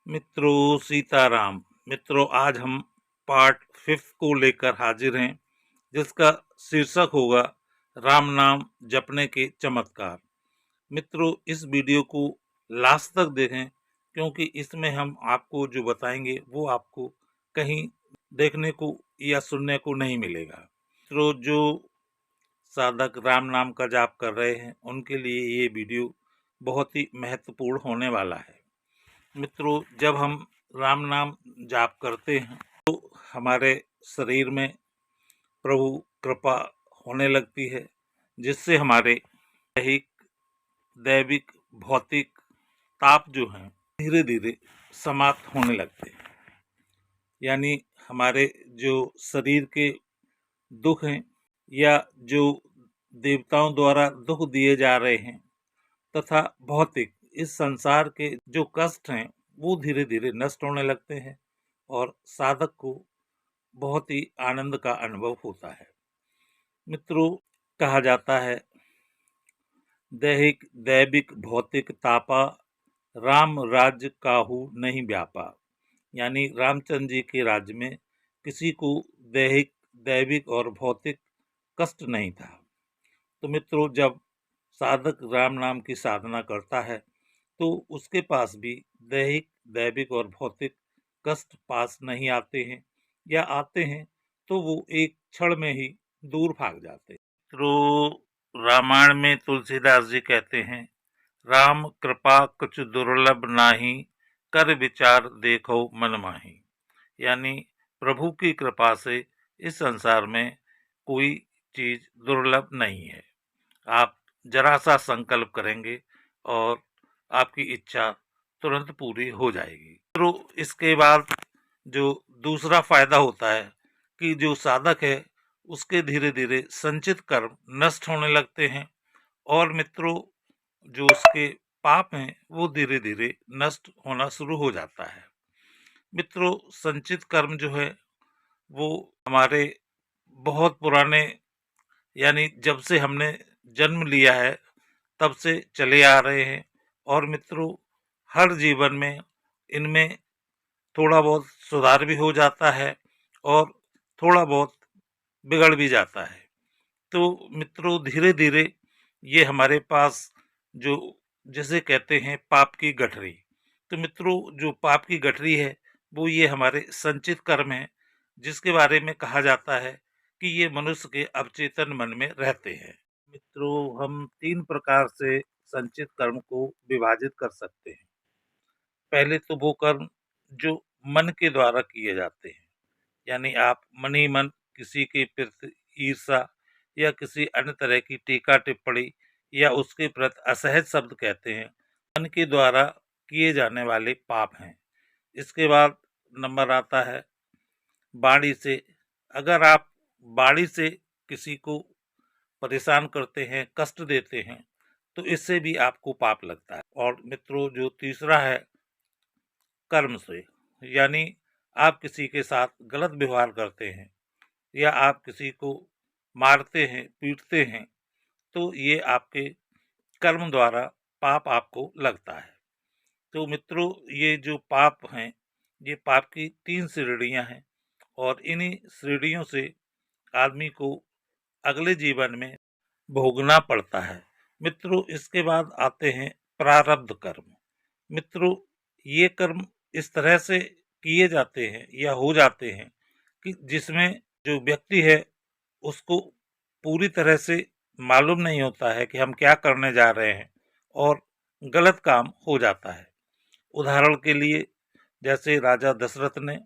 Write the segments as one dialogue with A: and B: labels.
A: मित्रों सीताराम। मित्रों आज हम पार्ट 5 को लेकर हाजिर हैं, जिसका शीर्षक होगा राम नाम जपने के चमत्कार। मित्रों इस वीडियो को लास्ट तक देखें, क्योंकि इसमें हम आपको जो बताएंगे वो आपको कहीं देखने को या सुनने को नहीं मिलेगा। मित्रों जो साधक राम नाम का जाप कर रहे हैं उनके लिए ये वीडियो बहुत ही महत्वपूर्ण होने वाला है। मित्रों जब हम राम नाम जाप करते हैं तो हमारे शरीर में प्रभु कृपा होने लगती है, जिससे हमारे दैहिक दैविक भौतिक ताप जो हैं धीरे धीरे समाप्त होने लगते हैं। यानी हमारे जो शरीर के दुख हैं या जो देवताओं द्वारा दुख दिए जा रहे हैं तथा भौतिक इस संसार के जो कष्ट हैं वो धीरे धीरे नष्ट होने लगते हैं और साधक को बहुत ही आनंद का अनुभव होता है। मित्रों कहा जाता है दैहिक दैविक भौतिक तापा राम राज्य काहू नहीं व्यापा। यानी रामचंद्र जी के राज्य में किसी को दैहिक दैविक और भौतिक कष्ट नहीं था। तो मित्रों जब साधक राम नाम की साधना करता है तो उसके पास भी दैहिक दैविक और भौतिक कष्ट पास नहीं आते हैं, या आते हैं तो वो एक क्षण में ही दूर भाग जाते हैं। तो रामायण में तुलसीदास जी कहते हैं राम कृपा कुछ दुर्लभ नाही कर विचार देखो मन माही। यानी प्रभु की कृपा से इस संसार में कोई चीज दुर्लभ नहीं है। आप जरा सा संकल्प करेंगे और आपकी इच्छा तुरंत पूरी हो जाएगी। तो इसके बाद जो दूसरा फायदा होता है कि जो साधक है उसके धीरे धीरे संचित कर्म नष्ट होने लगते हैं और मित्रों जो उसके पाप हैं वो धीरे धीरे नष्ट होना शुरू हो जाता है। मित्रों संचित कर्म जो है वो हमारे बहुत पुराने, यानी जब से हमने जन्म लिया है तब से चले आ रहे हैं, और मित्रों हर जीवन में इनमें थोड़ा बहुत सुधार भी हो जाता है और थोड़ा बहुत बिगड़ भी जाता है। तो मित्रों धीरे धीरे ये हमारे पास जो जिसे कहते हैं पाप की गठरी, तो मित्रों जो पाप की गठरी है वो ये हमारे संचित कर्म है, जिसके बारे में कहा जाता है कि ये मनुष्य के अवचेतन मन में रहते हैं। मित्रों हम 3 प्रकार से संचित कर्म को विभाजित कर सकते हैं। पहले तो वो कर्म जो मन के द्वारा किए जाते हैं, यानी आप मन ही मन किसी के प्रति ईर्षा या किसी अन्य तरह की टीका टिप्पणी या उसके प्रति असहज शब्द कहते हैं, मन के द्वारा किए जाने वाले पाप हैं। इसके बाद नंबर आता है वाणी से। अगर आप वाणी से किसी को परेशान करते हैं कष्ट देते हैं तो इससे भी आपको पाप लगता है। और मित्रों जो तीसरा है कर्म से, यानी आप किसी के साथ गलत व्यवहार करते हैं या आप किसी को मारते हैं पीटते हैं तो ये आपके कर्म द्वारा पाप आपको लगता है। तो मित्रों ये जो पाप हैं ये पाप की 3 श्रेणियां हैं और इन्हीं श्रेणियों से आदमी को अगले जीवन में भोगना पड़ता है। मित्रों इसके बाद आते हैं प्रारब्ध कर्म। मित्रों ये कर्म इस तरह से किए जाते हैं या हो जाते हैं कि जिसमें जो व्यक्ति है उसको पूरी तरह से मालूम नहीं होता है कि हम क्या करने जा रहे हैं और गलत काम हो जाता है। उदाहरण के लिए जैसे राजा दशरथ ने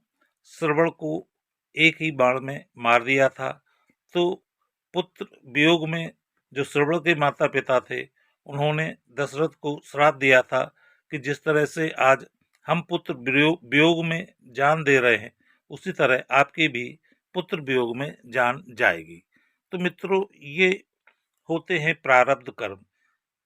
A: श्रवण को एक ही बाण में मार दिया था, तो पुत्र वियोग में जो श्रवण के माता पिता थे उन्होंने दशरथ को श्राप दिया था कि जिस तरह से आज हम पुत्र वियोग में जान दे रहे हैं उसी तरह आपकी भी पुत्र वियोग में जान जाएगी। तो मित्रों ये होते हैं प्रारब्ध कर्म।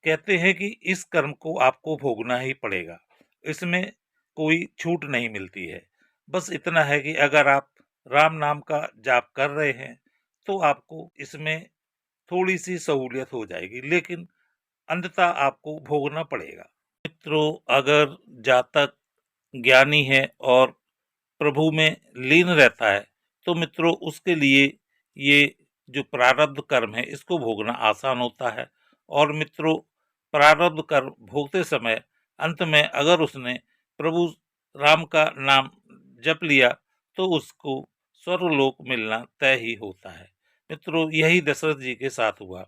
A: कहते हैं कि इस कर्म को आपको भोगना ही पड़ेगा, इसमें कोई छूट नहीं मिलती है। बस इतना है कि अगर आप राम नाम का जाप कर रहे हैं तो आपको इसमें थोड़ी सी सहूलियत हो जाएगी, लेकिन अंततः आपको भोगना पड़ेगा। मित्रों अगर जातक ज्ञानी है और प्रभु में लीन रहता है, तो मित्रों उसके लिए ये जो प्रारब्ध कर्म है इसको भोगना आसान होता है। और मित्रों प्रारब्ध कर्म भोगते समय अंत में अगर उसने प्रभु राम का नाम जप लिया तो उसको स्वर्गलोक मिलना तय ही होता है। मित्रों यही दशरथ जी के साथ हुआ।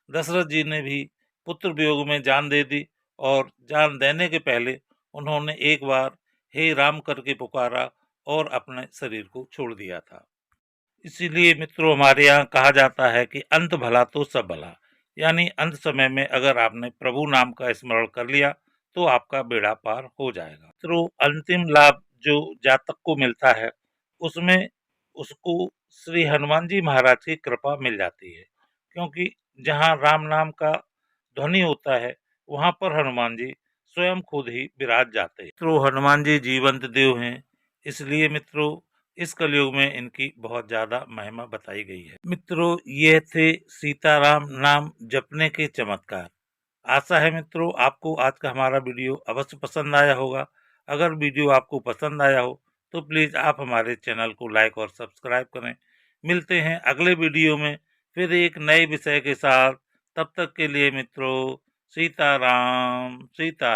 A: दशरथ जी ने भी पुत्र वियोग में जान दे दी और जान देने के पहले उन्होंने एक बार हे राम करके पुकारा और अपने शरीर को छोड़ दिया था। इसीलिए मित्रों हमारे यहाँ कहा जाता है कि अंत भला तो सब भला, यानी अंत समय में अगर आपने प्रभु नाम का स्मरण कर लिया तो आपका बेड़ा पार हो जाएगा। मित्रों अंतिम लाभ जो जातक को मिलता है उसमें उसको श्री हनुमान जी महाराज की कृपा मिल जाती है, क्योंकि जहाँ राम नाम का ध्वनि होता है वहां पर हनुमान जी स्वयं खुद ही विराज जाते हैं। मित्रों हनुमान जी जीवंत देव हैं, इसलिए मित्रों इस कलयुग में इनकी बहुत ज्यादा महिमा बताई गई है। मित्रों ये थे सीताराम नाम जपने के चमत्कार। आशा है मित्रों आपको आज का हमारा वीडियो अवश्य पसंद आया होगा। अगर वीडियो आपको पसंद आया हो तो प्लीज आप हमारे चैनल को लाइक और सब्सक्राइब करें। मिलते हैं अगले वीडियो में फिर एक नए विषय के साथ। तब तक के लिए मित्रों सीताराम सीता